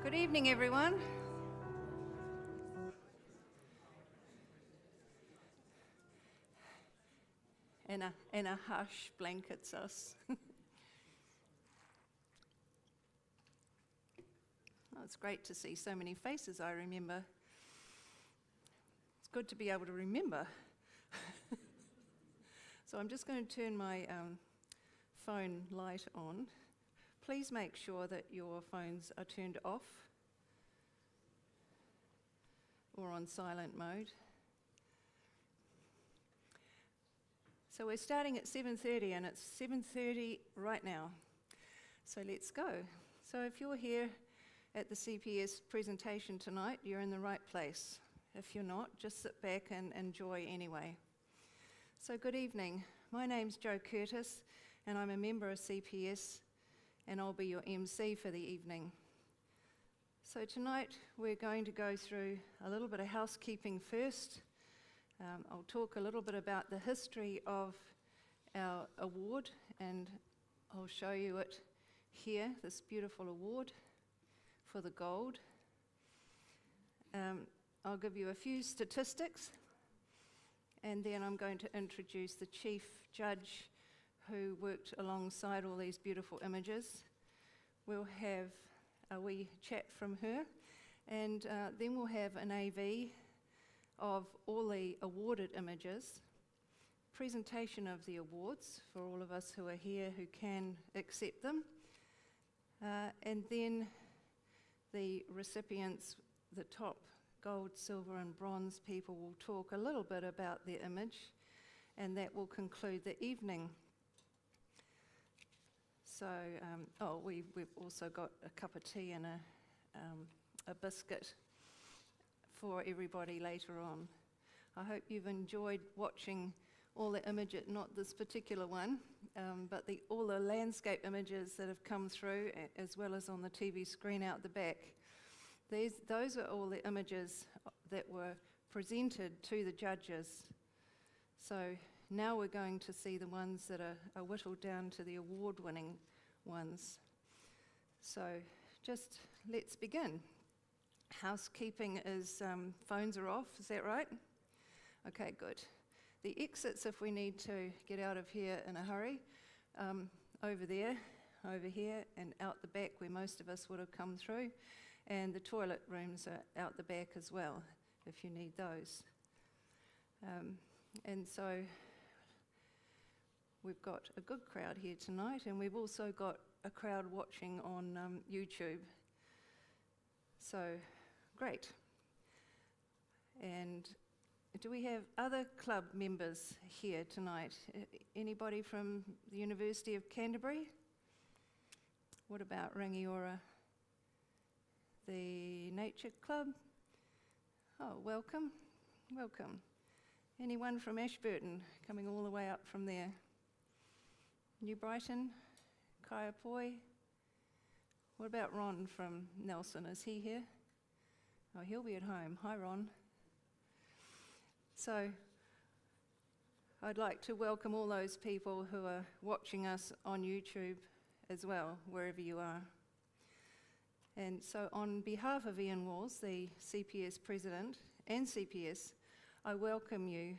Good evening, everyone. In a hush blankets us. Oh, it's great to see so many faces I remember. It's good to be able to remember. So I'm just going to turn my phone light on. Please make sure that your phones are turned off or on silent mode. So we're starting at 7:30 and it's 7:30 right now. So let's go. So if you're here at the CPS presentation tonight, you're in the right place. If you're not, just sit back and enjoy anyway. So good evening. My name's Jo Curtis and I'm a member of CPS and I'll be your MC for the evening. So tonight we're going to go through a little bit of housekeeping first. I'll talk a little bit about the history of our award and I'll show you it here, this beautiful award for the gold. I'll give you a few statistics and then I'm going to introduce the chief judge who worked alongside all these beautiful images. We'll have a wee chat from her and then we'll have an AV of all the awarded images, presentation of the awards for all of us who are here who can accept them, and then the recipients, the top gold, silver and bronze people will talk a little bit about their image and that will conclude the evening. So, we've also got a cup of tea and a biscuit for everybody later on. I hope you've enjoyed watching all the images, not this particular one, but all the landscape images that have come through, as well as on the TV screen out the back. Those are all the images that were presented to the judges. So now we're going to see the ones that are whittled down to the award-winning ones. So just let's begin. Housekeeping is phones are off, is that right? Okay, good. The exits, if we need to get out of here in a hurry, over there, over here, and out the back where most of us would have come through. And the toilet rooms are out the back as well, if you need those. And so we've got a good crowd here tonight, and we've also got a crowd watching on YouTube. So, great. And do we have other club members here tonight? Anybody from the University of Canterbury? What about Rangiora? The Nature Club? Oh, welcome, welcome. Anyone from Ashburton coming all the way up from there? New Brighton, Kaiapoi? What about Ron from Nelson? Is he here? Oh, he'll be at home. Hi, Ron. So, I'd like to welcome all those people who are watching us on YouTube as well, wherever you are. And so on behalf of Ian Walls, the CPS President and CPS, I welcome you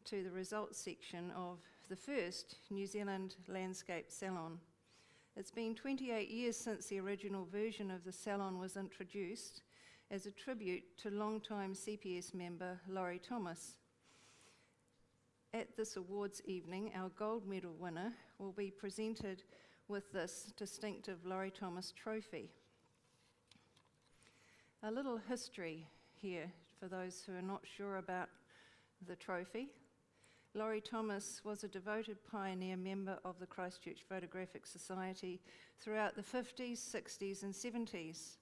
to the results section of the first New Zealand Landscape Salon. It's been 28 years since the original version of the salon was introduced as a tribute to longtime CPS member Laurie Thomas. At this awards evening, our gold medal winner will be presented with this distinctive Laurie Thomas trophy. A little history here for those who are not sure about the trophy. Laurie Thomas was a devoted pioneer member of the Christchurch Photographic Society throughout the 50s, 60s and 70s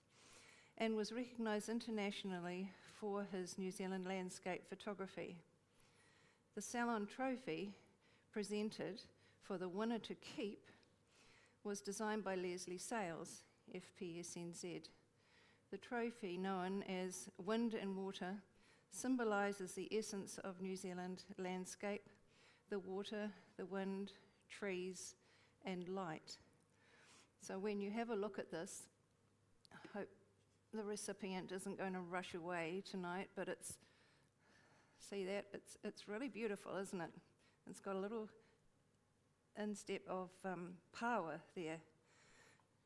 and was recognised internationally for his New Zealand landscape photography. The Salon trophy presented for the winner to keep was designed by Leslie Sales, FPSNZ. The trophy, known as Wind and Water, symbolises the essence of New Zealand landscape, the water, the wind, trees and light. So when you have a look at this, I hope the recipient isn't going to rush away tonight, but see that? It's really beautiful, isn't it? It's got a little instep of power there.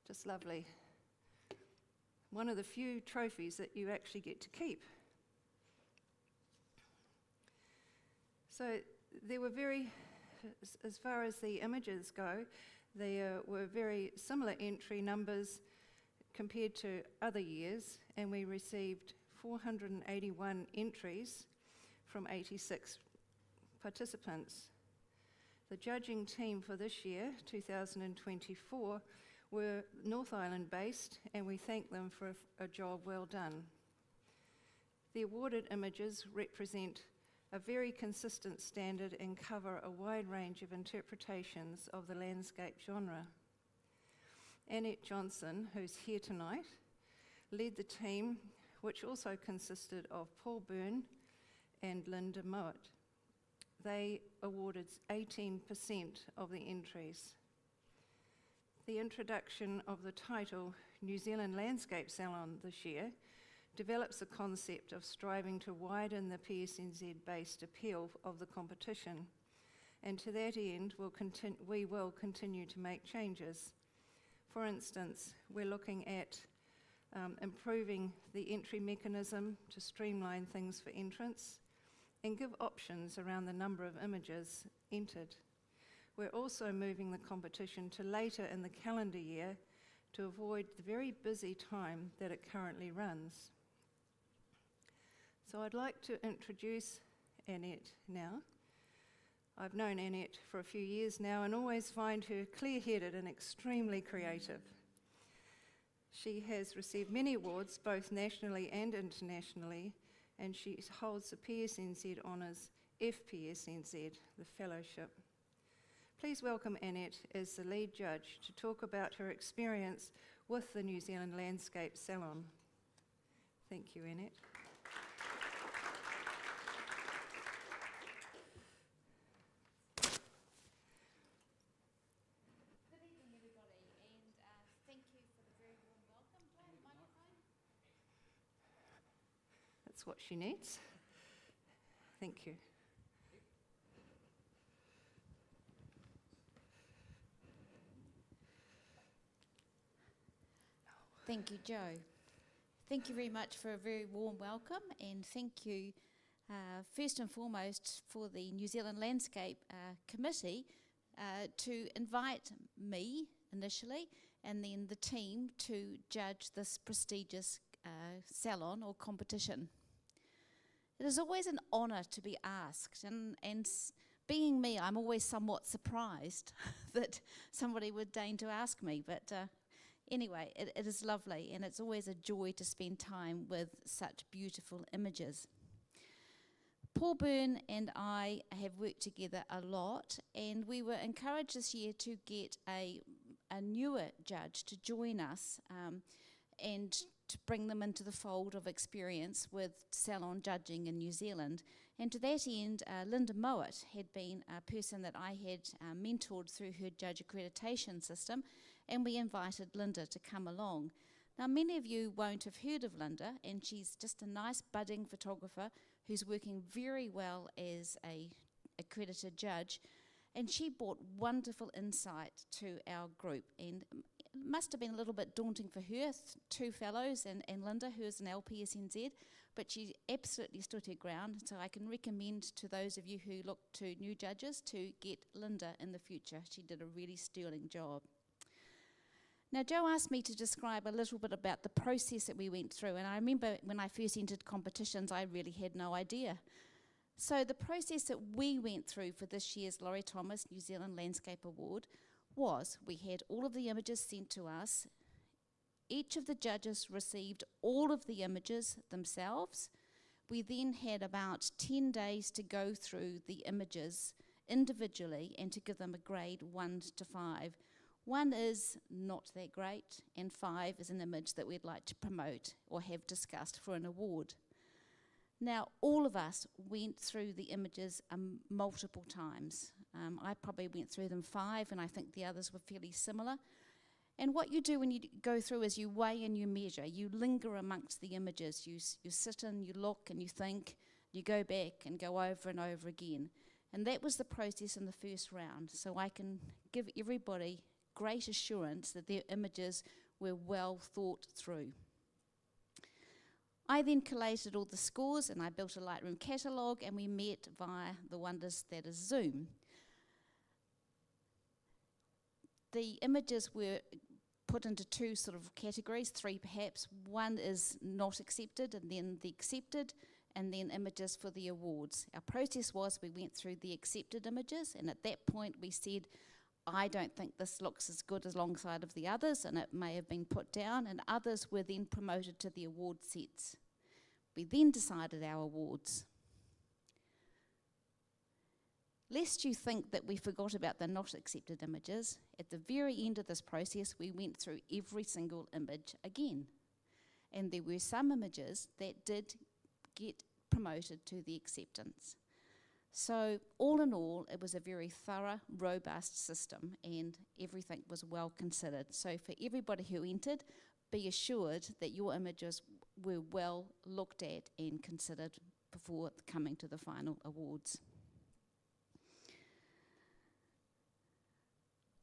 Just lovely. One of the few trophies that you actually get to keep. So there were as far as the images go, there were very similar entry numbers compared to other years, and we received 481 entries from 86 participants. The judging team for this year, 2024, were North Island based, and we thank them for a job well done. The awarded images represent a very consistent standard and cover a wide range of interpretations of the landscape genre. Annette Johnson, who's here tonight, led the team, which also consisted of Paul Byrne and Linda Mowat. They awarded 18% of the entries. The introduction of the title New Zealand Landscape Salon this year develops a concept of striving to widen the PSNZ-based appeal of the competition, and to that end we will continue to make changes. For instance, we're looking at improving the entry mechanism to streamline things for entrants and give options around the number of images entered. We're also moving the competition to later in the calendar year to avoid the very busy time that it currently runs. So I'd like to introduce Annette now. I've known Annette for a few years now and always find her clear-headed and extremely creative. She has received many awards, both nationally and internationally, and she holds the PSNZ Honours FPSNZ, the fellowship. Please welcome Annette as the lead judge to talk about her experience with the New Zealand Landscape Salon. Thank you, Annette. That's what she needs. Thank you. Thank you, Joe. Thank you very much for a very warm welcome, and thank you first and foremost for the New Zealand Landscape Committee to invite me initially and then the team to judge this prestigious salon or competition. It is always an honour to be asked, and being me, I'm always somewhat surprised that somebody would deign to ask me, but anyway, it is lovely, and it's always a joy to spend time with such beautiful images. Paul Byrne and I have worked together a lot, and we were encouraged this year to get a newer judge to join us and to bring them into the fold of experience with salon judging in New Zealand. And to that end, Linda Mowat had been a person that I had mentored through her judge accreditation system, and we invited Linda to come along. Now, many of you won't have heard of Linda, and she's just a nice budding photographer who's working very well as a accredited judge, and she brought wonderful insight to our group, and it must have been a little bit daunting for her, two fellows and Linda, who is an LPSNZ, but she absolutely stood her ground, so I can recommend to those of you who look to new judges to get Linda in the future. She did a really sterling job. Now, Joe asked me to describe a little bit about the process that we went through, and I remember when I first entered competitions, I really had no idea. So the process that we went through for this year's Laurie Thomas New Zealand Landscape Award was we had all of the images sent to us. Each of the judges received all of the images themselves. We then had about 10 days to go through the images individually and to give them a grade 1 to 5. 1 is not that great, and 5 is an image that we'd like to promote or have discussed for an award. Now, all of us went through the images multiple times. I probably went through them 5, and I think the others were fairly similar. And what you do when you go through is you weigh and you measure. You linger amongst the images. You sit and you look and you think. You go back and go over and over again. And that was the process in the first round. So I can give everybody great assurance that their images were well thought through. I then collated all the scores and I built a Lightroom catalogue, and we met via the wonders that is Zoom. The images were put into two sort of categories, three perhaps. One is not accepted, and then the accepted, and then images for the awards. Our process was we went through the accepted images, and at that point we said, I don't think this looks as good as alongside of the others, and it may have been put down, and others were then promoted to the award sets. We then decided our awards. Lest you think that we forgot about the not accepted images, at the very end of this process we went through every single image again. And there were some images that did get promoted to the acceptance. So all in all, it was a very thorough, robust system, and everything was well considered. So for everybody who entered, be assured that your images were well looked at and considered before coming to the final awards.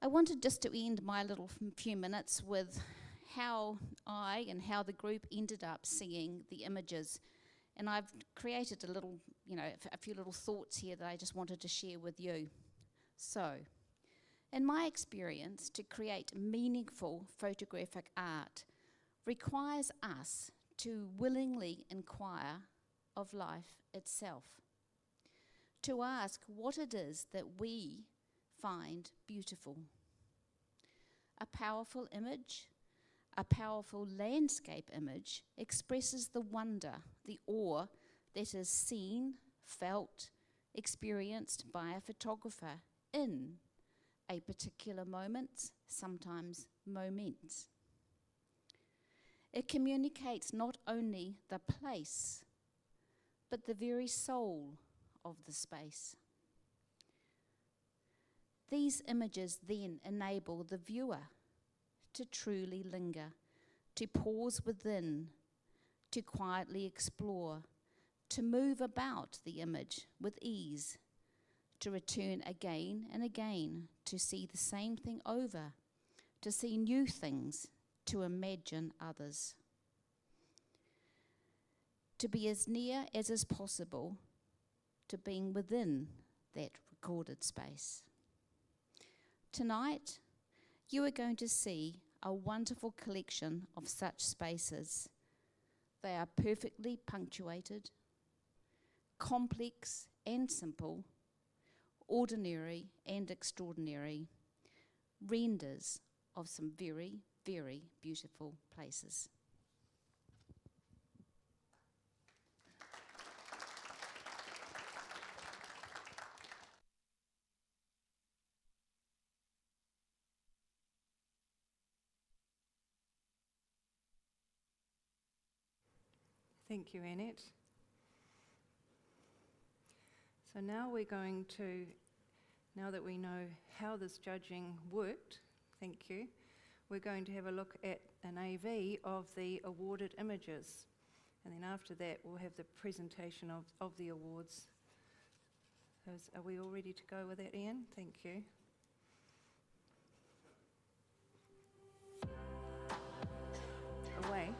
I wanted just to end my little few minutes with how I and how the group ended up seeing the images. And I've created a little, a few little thoughts here that I just wanted to share with you. So, in my experience, to create meaningful photographic art requires us to willingly inquire of life itself, to ask what it is that we find beautiful. A powerful image, a powerful landscape image expresses the wonder, the awe that is seen, felt, experienced by a photographer in a particular moment, sometimes moments. It communicates not only the place, but the very soul of the space. These images then enable the viewer to truly linger, to pause within, to quietly explore, to move about the image with ease, to return again and again, to see the same thing over, to see new things, to imagine others. To be as near as is possible to being within that recorded space. Tonight, you are going to see a wonderful collection of such spaces. They are perfectly punctuated, complex and simple, ordinary and extraordinary, renders of some very, very beautiful places. Thank you, Annette. So now we're going to, now that we know how this judging worked, thank you, we're going to have a look at an AV of the awarded images. And then after that, we'll have the presentation of the awards. Are we all ready to go with that, Ian? Thank you. Away.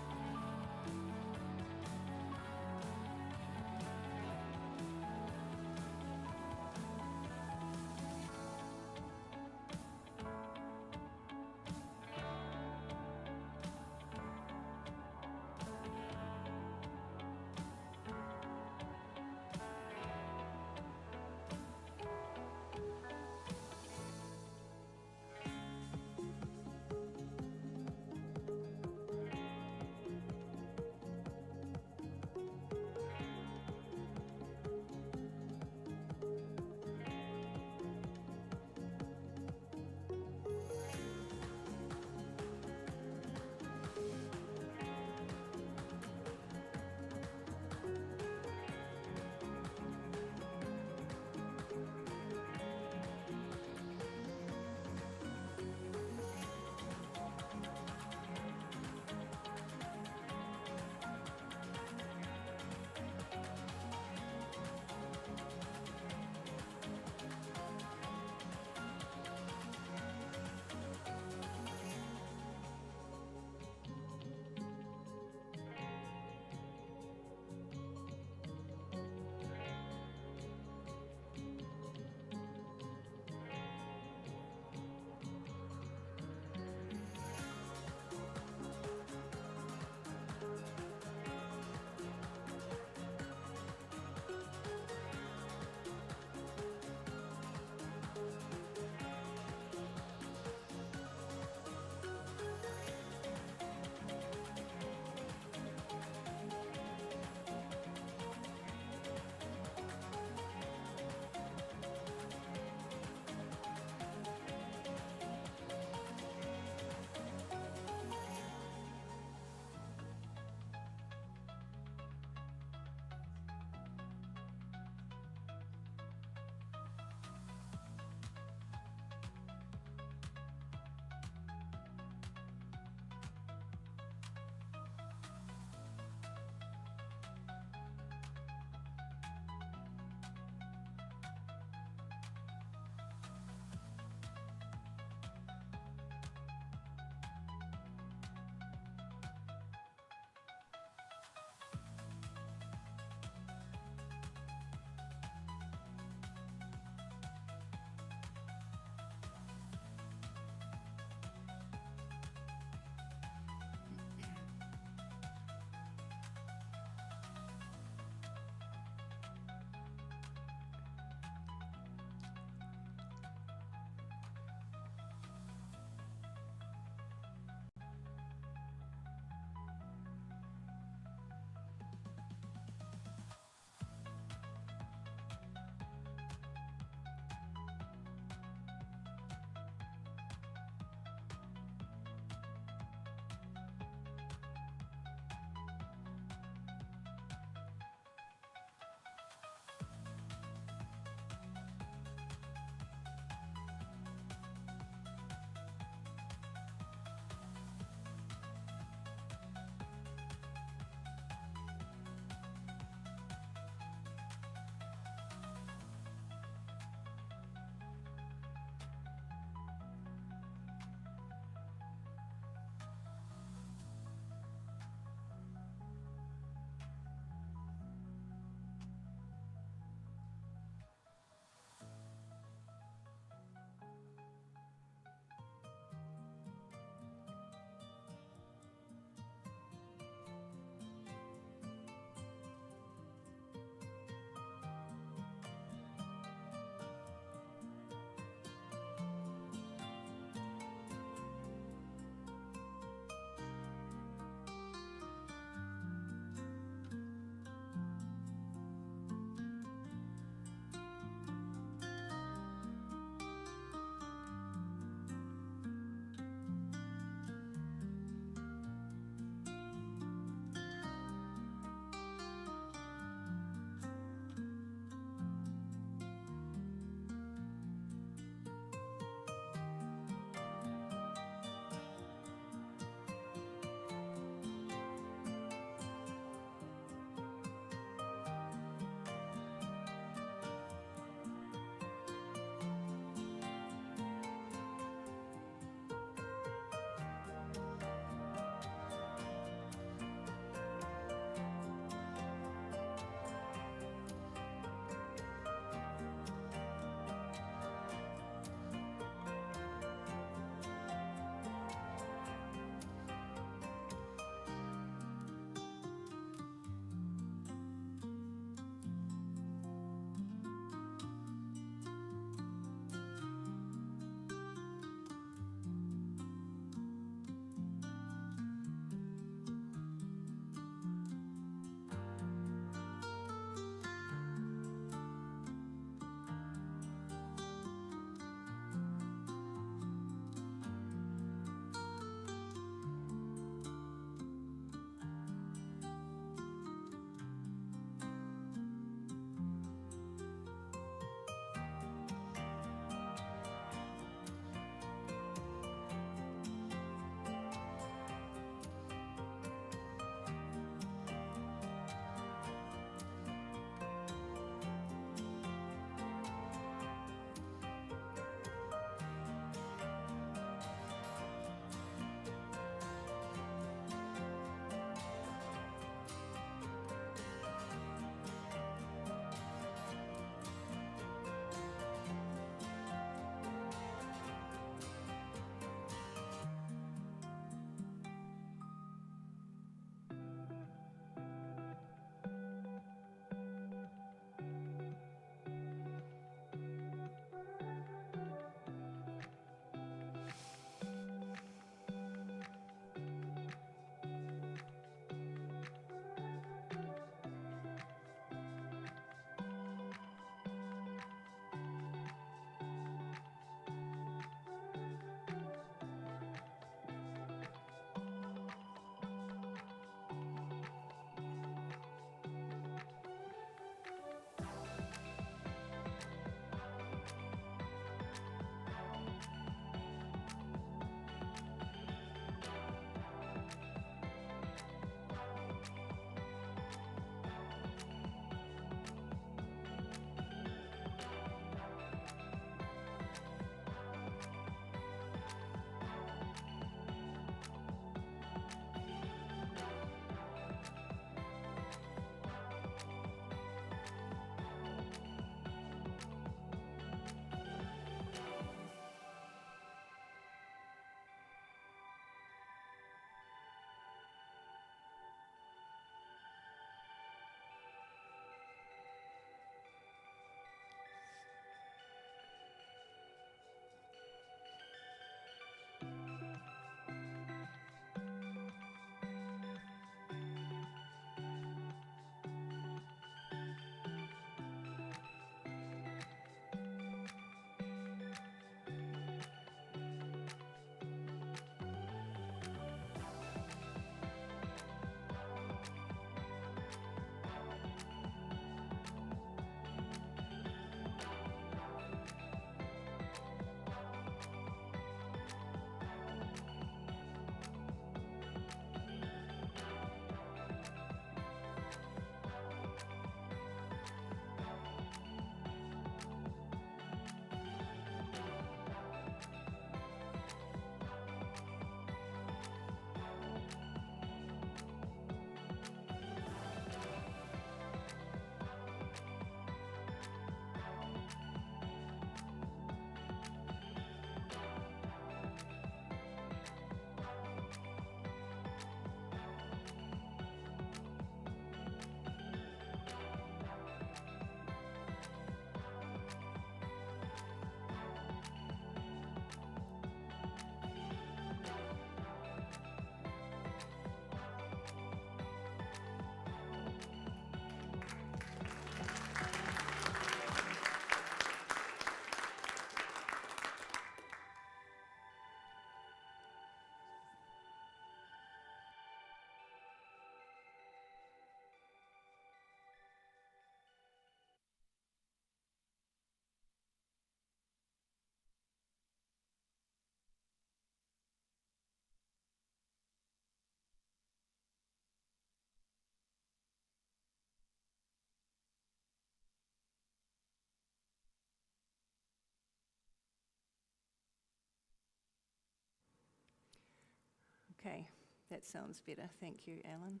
That sounds better. Thank you, Alan.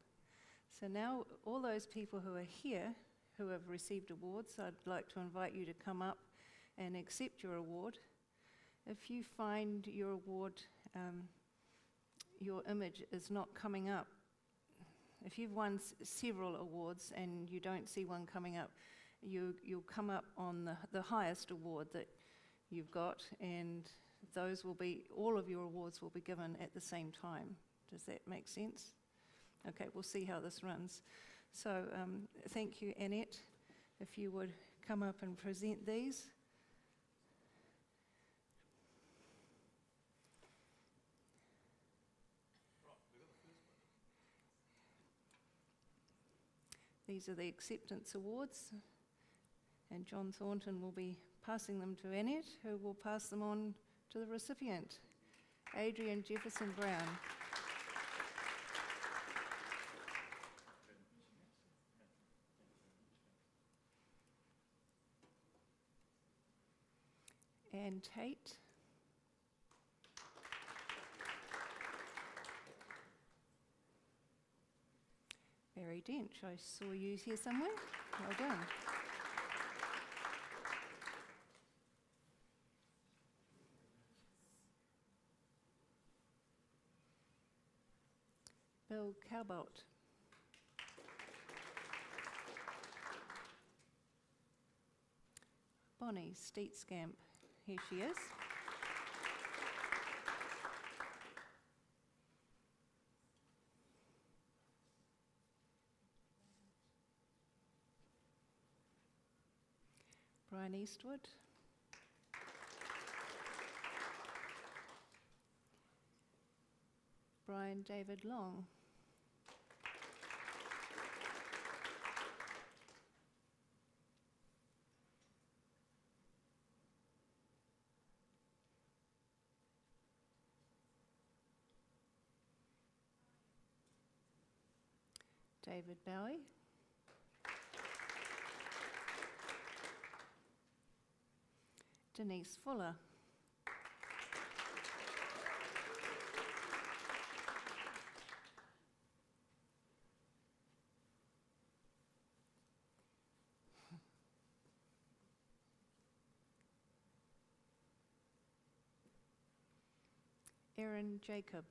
So now, all those people who are here who have received awards, I'd like to invite you to come up and accept your award. If you find your award, your image is not coming up, if you've won several awards and you don't see one coming up, you'll come up on the highest award that you've got, and those will be, all of your awards will be given at the same time. Does that make sense? Okay, we'll see how this runs. So thank you, Annette. If you would come up and present these. These are the acceptance awards, and John Thornton will be passing them to Annette, who will pass them on to the recipient, Adrian Jefferson Brown. Anne Tate. Barry Dench, I saw you here somewhere. Well done. Bill Cowbolt. Bonnie Steetscamp, here she is. Brian Eastwood. Brian David Long. David Bowie. Denise Fuller. Erin Jacob.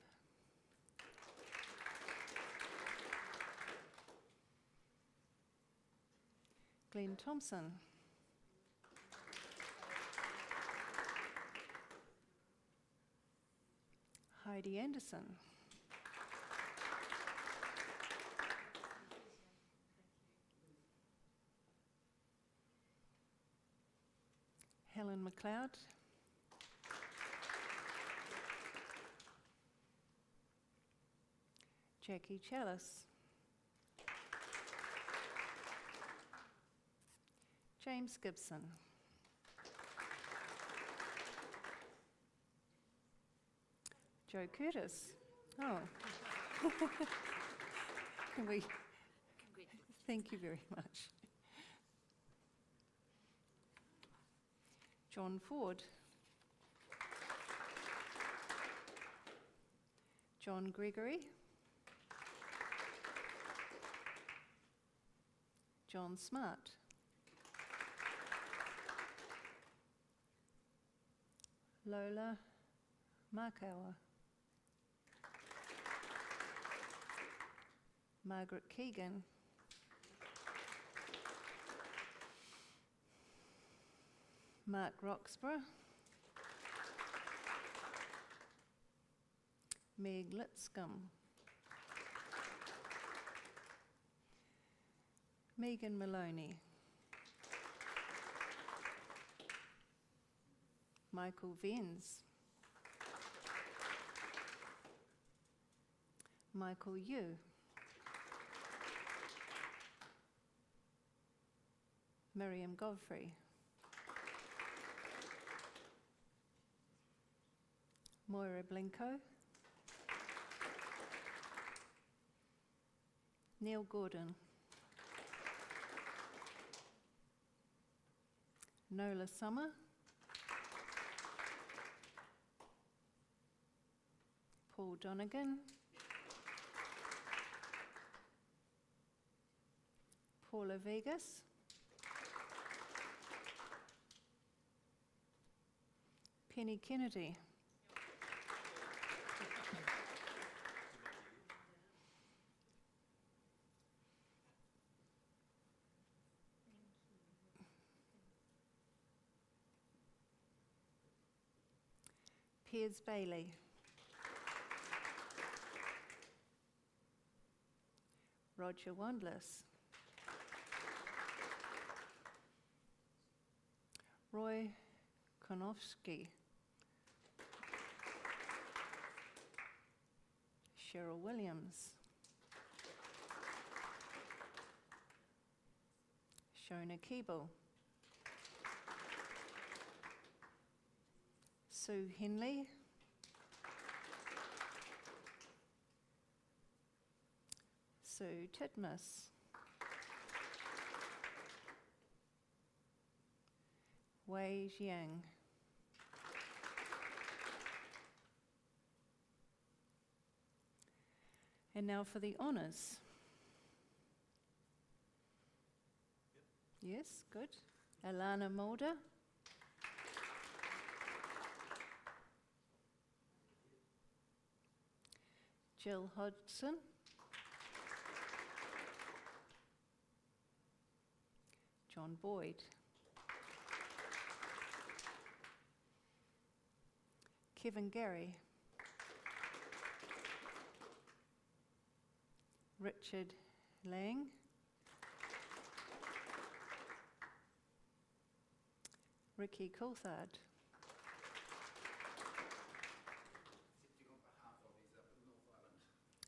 Glenn Thompson. Heidi Anderson. Helen McLeod. Jackie Chalice. James Gibson. Joe Curtis. Oh. Can we? Thank you very much. John Ford. John Gregory. John Smart. Lola Markauer. Margaret Keegan. Mark Roxburgh. Meg Lipscomb. Megan Maloney. Michael Venz. Michael Yu. Miriam Godfrey. Moira Blinko. Neil Gordon. Nola Summer. Paul Donegan. Paula Vegas. Penny Kennedy. Piers Bailey. Roger Wandless. Roy Konofsky. Cheryl Williams. Shona Keeble. Sue Henley. Sue Titmus. Wei Jiang. And now for the honours. Yes, good. Alana Mulder. Jill Hodgson. John Boyd. Kevin Gary. Richard Lang. Ricky Coulthard.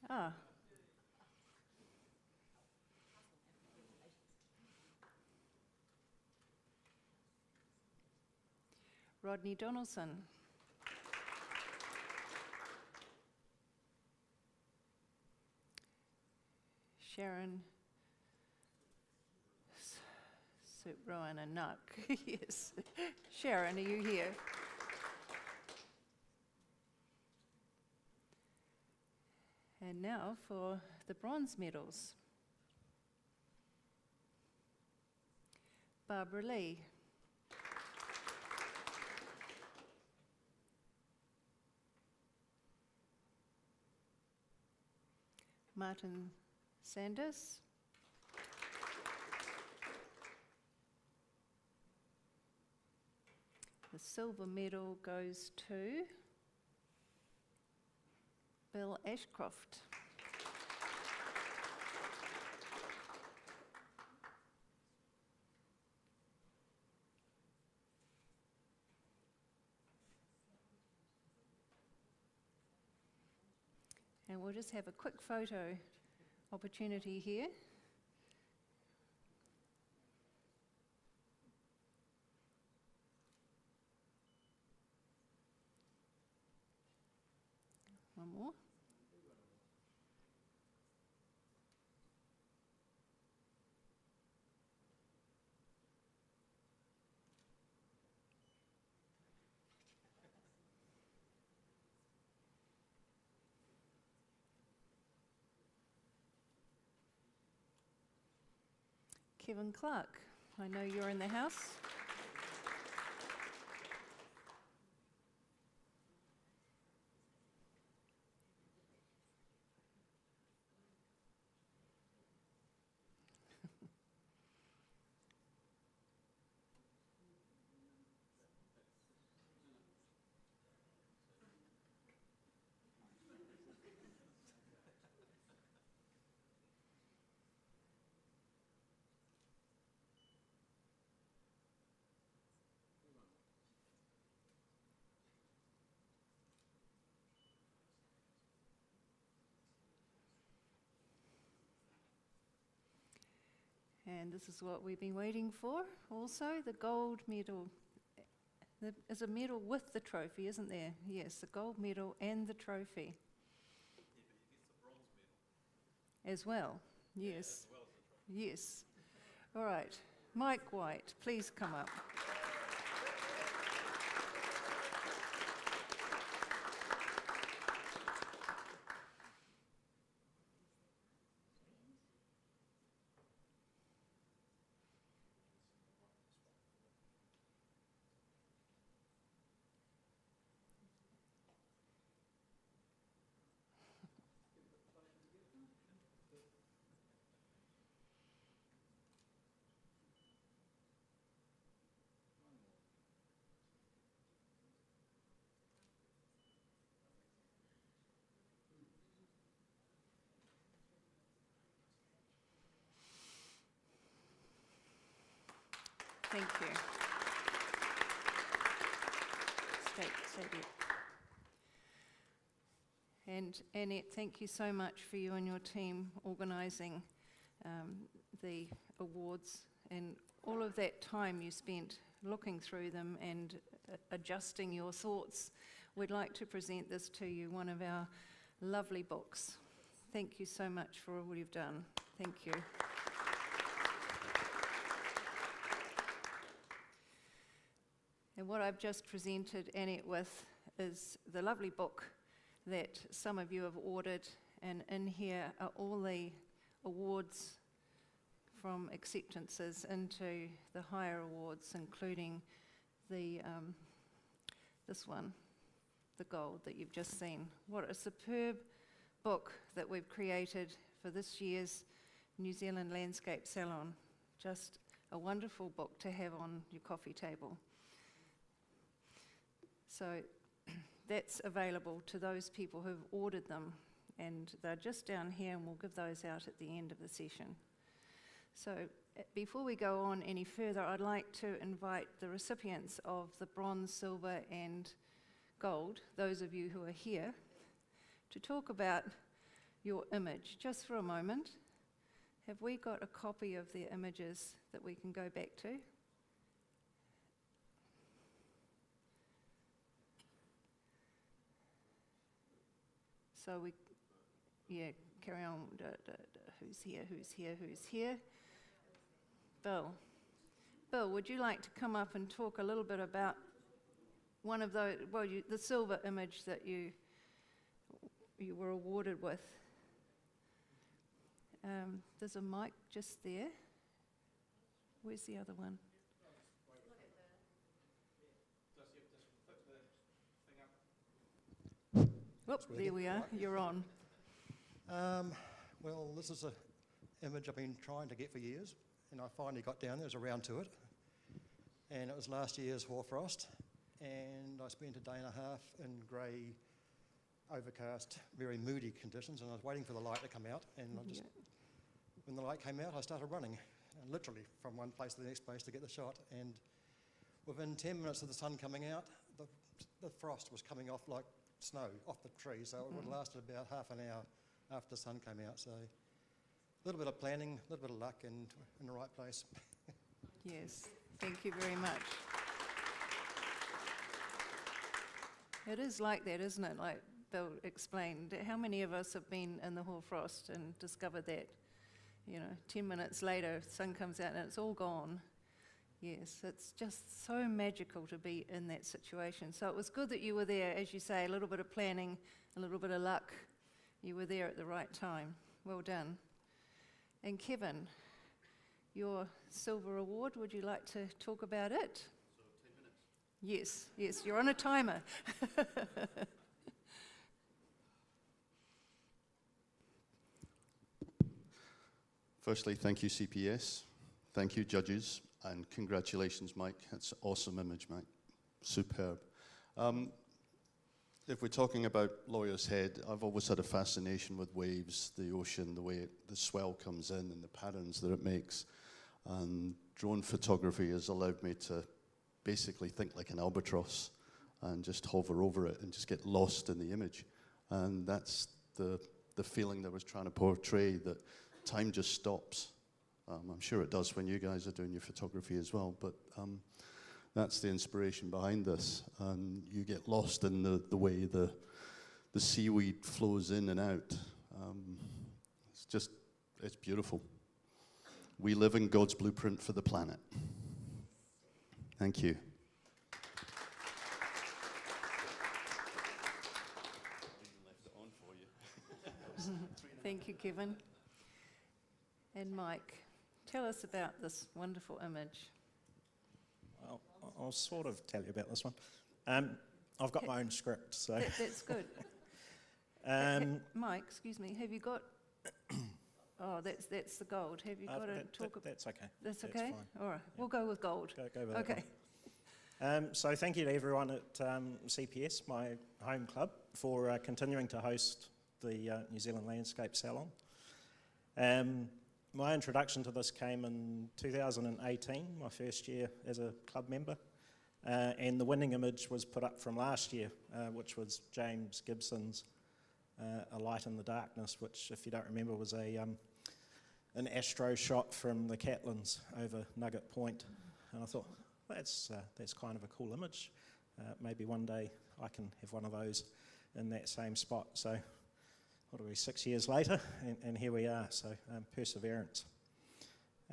Ah. Rodney Donaldson. Sharon Subrawananuk. Yes. Sharon, are you here? And now for the bronze medals. Barbara Lee. Martin Sanders. The silver medal goes to Bill Ashcroft. And we'll just have a quick photo opportunity here. One more. Kevin Clark, I know you're in the house. And this is what we've been waiting for also, the gold medal. There's a medal with the trophy, isn't there? Yes, the gold medal and the trophy. Yeah, but he gets the bronze medal. As well, yes. Yeah, as well as the trophy. Yes. All right, Mike White, please come up. Thank you. Stay there. And Annette, thank you so much for you and your team organising the awards and all of that time you spent looking through them and adjusting your thoughts. We'd like to present this to you, one of our lovely books. Thank you so much for all you've done. Thank you. And what I've just presented Annette with is the lovely book that some of you have ordered, and in here are all the awards from acceptances into the higher awards, including the this one, the gold that you've just seen. What a superb book that we've created for this year's New Zealand Landscape Salon. Just a wonderful book to have on your coffee table. So that's available to those people who've ordered them, and they're just down here, and we'll give those out at the end of the session. So before we go on any further, I'd like to invite the recipients of the bronze, silver and gold, those of you who are here, to talk about your image just for a moment. Have we got a copy of their images that we can go back to? So carry on. Who's here? Bill, would you like to come up and talk a little bit about one of those, the silver image that you were awarded with? There's a mic just there. Where's the other one? Whoop, there we are. You're on. Well, this is an image I've been trying to get for years, and I finally got down there. There's around to it. And it was last year's hoarfrost, and I spent a day and a half in grey, overcast, very moody conditions, and I was waiting for the light to come out, and when the light came out, I started running, and literally from one place to the next place to get the shot, and within 10 minutes of the sun coming out, the frost was coming off like snow off the tree, so it would have lasted about half an hour after the sun came out. So a little bit of planning, a little bit of luck, and in the right place. Yes, thank you very much. It is like that, isn't it? Like Bill explained. How many of us have been in the hoarfrost and discovered that, 10 minutes later, sun comes out and it's all gone. Yes, it's just so magical to be in that situation. So it was good that you were there, as you say, a little bit of planning, a little bit of luck. You were there at the right time. Well done. And Kevin, your silver award, would you like to talk about it? So 10 minutes. Yes, you're on a timer. Firstly, thank you, CPS. Thank you, judges. And congratulations, Mike. That's an awesome image, Mike. Superb. If we're talking about Lawyer's Head, I've always had a fascination with waves, the ocean, the way the swell comes in and the patterns that it makes. And drone photography has allowed me to basically think like an albatross and just hover over it and just get lost in the image. And that's the feeling that I was trying to portray, that time just stops. I'm sure it does when you guys are doing your photography as well, but that's the inspiration behind this. And you get lost in the way the seaweed flows in and out. It's beautiful. We live in God's blueprint for the planet. Thank you. Thank you, Kevin. And Mike, tell us about this wonderful image. Well, I'll sort of tell you about this one. I've got my own script, so... That's good. Mike, excuse me, have you got... Oh, that's the gold. Have you got to talk about... That's okay. That's okay? Fine. All right, Yeah. we'll go with gold. Go with that Okay. one. So thank you to everyone at CPS, my home club, for continuing to host the New Zealand Landscape Salon. My introduction to this came in 2018, my first year as a club member, and the winning image was put up from last year, which was James Gibson's A Light in the Darkness, which, if you don't remember, was an astro shot from the Catlins over Nugget Point. And I thought, that's kind of a cool image. Maybe one day I can have one of those in that same spot. So, what are we, 6 years later, and here we are. So, perseverance.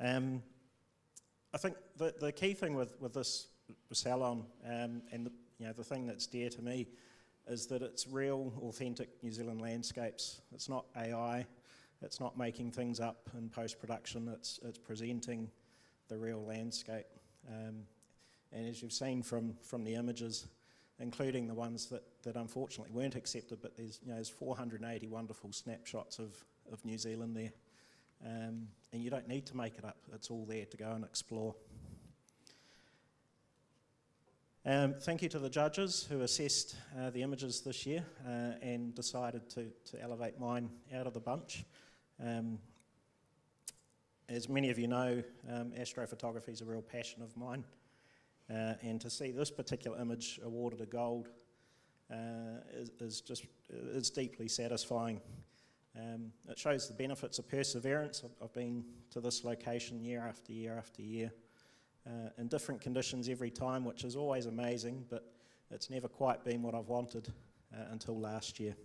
I think the key thing with this salon, and the thing that's dear to me, is that it's real, authentic New Zealand landscapes. It's not AI. It's not making things up in post-production. It's presenting the real landscape. And as you've seen from the images, including the ones that unfortunately weren't accepted, but there's 480 wonderful snapshots of New Zealand there. And you don't need to make it up. It's all there to go and explore. Thank you to the judges who assessed the images this year and decided to elevate mine out of the bunch. As many of you know, astrophotography is a real passion of mine, and to see this particular image awarded a gold is deeply satisfying. It shows the benefits of perseverance. I've been to this location year after year after year, in different conditions every time, which is always amazing, but it's never quite been what I've wanted until last year.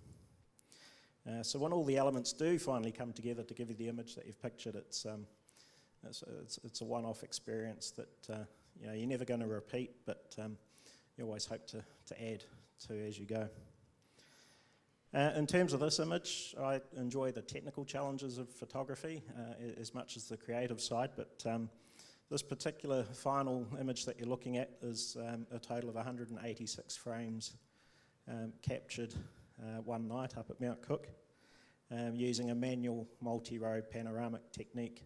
So when all the elements do finally come together to give you the image that you've pictured, it's a one-off experience that you're never going to repeat, but you always hope to add to as you go. In terms of this image, I enjoy the technical challenges of photography as much as the creative side, but this particular final image that you're looking at is a total of 186 frames captured one night up at Mount Cook using a manual multi-road panoramic technique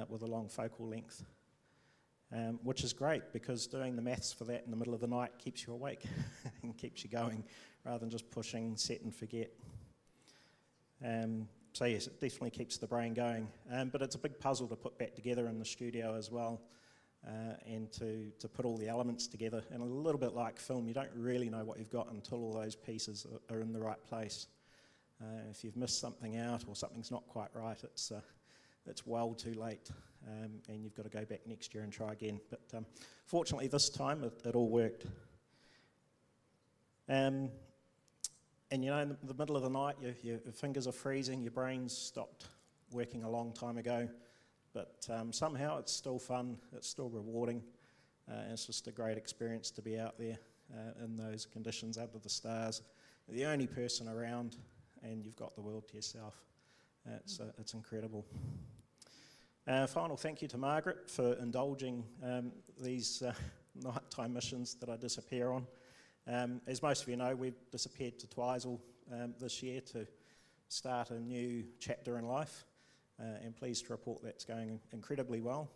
with a long focal length, which is great because doing the maths for that in the middle of the night keeps you awake and keeps you going rather than just pushing set and forget. So yes, it definitely keeps the brain going, but it's a big puzzle to put back together in the studio as well, and to put all the elements together. And a little bit like film, you don't really know what you've got until all those pieces are in the right place. If you've missed something out or something's not quite right, it's well too late, and you've got to go back next year and try again. But fortunately this time it all worked. And in the middle of the night, your fingers are freezing, your brain's stopped working a long time ago, but somehow it's still fun, it's still rewarding, and it's just a great experience to be out there in those conditions under the stars. You're the only person around, and you've got the world to yourself. It's incredible. Final thank you to Margaret for indulging these nighttime missions that I disappear on. As most of you know, we've disappeared to Twizel this year to start a new chapter in life, and pleased to report that's going incredibly well,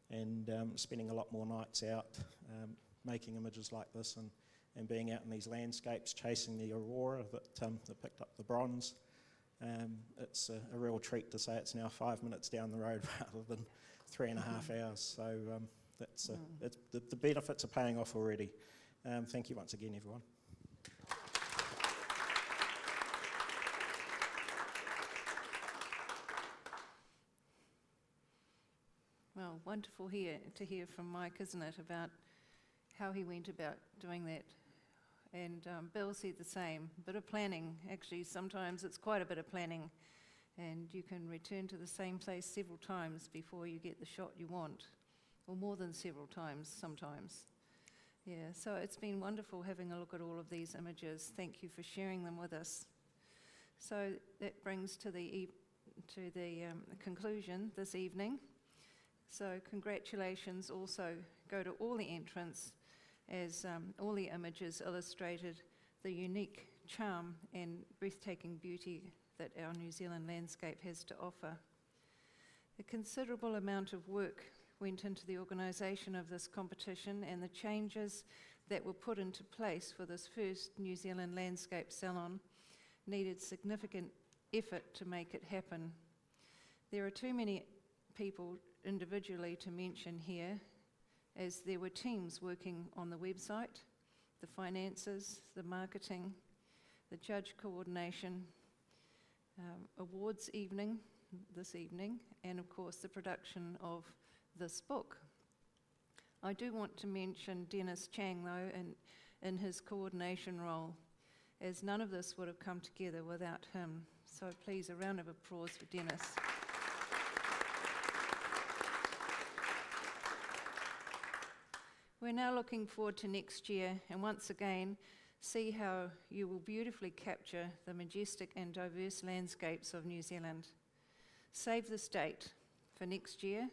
and spending a lot more nights out making images like this and being out in these landscapes, chasing the aurora that picked up the bronze. It's a real treat to say it's now 5 minutes down the road rather than 3.5 hours, so the benefits are paying off already. Thank you once again, everyone. Well, wonderful to hear from Mike, isn't it, about how he went about doing that. And Bill said the same, a bit of planning. Actually, sometimes it's quite a bit of planning, and you can return to the same place several times before you get the shot you want, or more than several times sometimes. Yeah, so it's been wonderful having a look at all of these images. Thank you for sharing them with us. So that brings to the conclusion this evening. So congratulations also go to all the entrants, as all the images illustrated the unique charm and breathtaking beauty that our New Zealand landscape has to offer. A considerable amount of work went into the organisation of this competition, and the changes that were put into place for this first New Zealand Landscape Salon needed significant effort to make it happen. There are too many people individually to mention here, as there were teams working on the website, the finances, the marketing, the judge coordination, awards evening, this evening, and of course the production of this book. I do want to mention Dennis Chang though in his coordination role, as none of this would have come together without him. So please, a round of applause for Dennis. We're now looking forward to next year, and once again see how you will beautifully capture the majestic and diverse landscapes of New Zealand. Save this date for next year.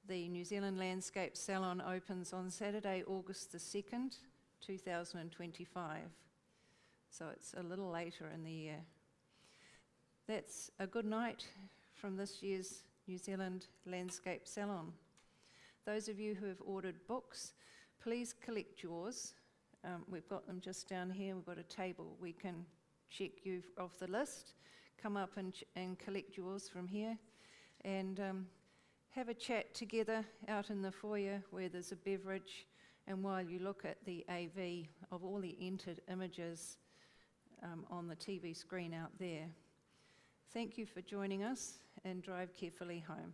The New Zealand Landscape Salon opens on Saturday, August the 2nd, 2025. So it's a little later in the year. That's a good night from this year's New Zealand Landscape Salon. Those of you who have ordered books, please collect yours. We've got them just down here. We've got a table. We can check you off the list. Come up and collect yours from here. And have a chat together out in the foyer where there's a beverage, and while you look at the AV of all the entered images on the TV screen out there. Thank you for joining us, and drive carefully home.